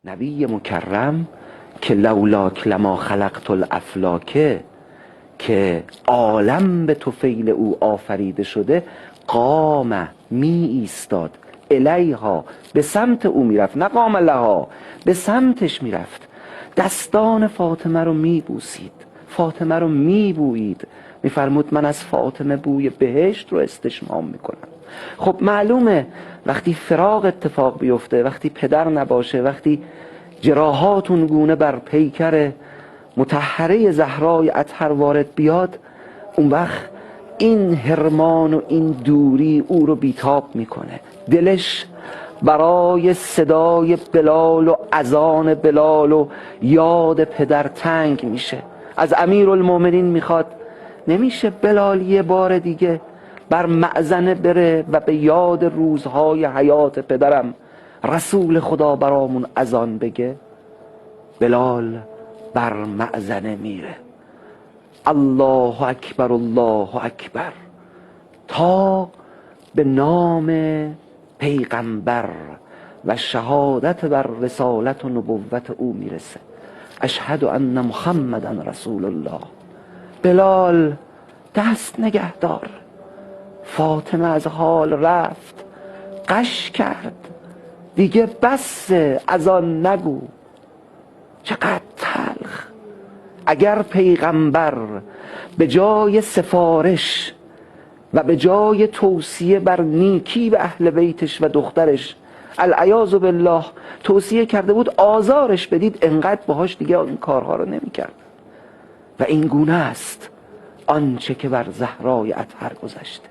نبی مکرم که لولاک لما خلقت الافلاک، که عالم به طفیل او آفریده شده، قام می ایستاد، الیها به سمت او میرفت، نه قام لها، به سمتش میرفت، دستان فاطمه رو میبوسید، فاطمه رو میبویید، میفرمود من از فاطمه بوی بهشت رو استشمام میکنم. خب معلومه وقتی فراق اتفاق بیفته، وقتی پدر نباشه، وقتی جراحات اون گونه بر پیکر مطهره زهرای اطهر وارد بیاد، اون وقت این حرمان و این دوری او رو بیتاب میکنه، دلش برای صدای بلال و اذان بلال و یاد پدر تنگ میشه. از امیرالمومنین میخواد نمیشه بلال یه بار دیگه بر مأذنه بره و به یاد روزهای حیات پدرم رسول خدا برامون اذان بگه؟ بلال بر مأذنه میره، الله اکبر الله اکبر، تا به نام پیغمبر و شهادت بر رسالت و نبوت او میرسه. اشهد ان محمدن رسول الله. بلال دست نگه دار، فاطمه از حال رفت، قش کرد، دیگه بس از آن نگو. چقدر تلخ. اگر پیغمبر به جای سفارش و به جای توصیه بر نیکی به اهل بیتش و دخترش العیاذ بالله توصیه کرده بود آزارش بدید، انقدر باهاش دیگه این کارها رو نمی کرد. و این گونه است آنچه که بر زهرای اطهر گذشته.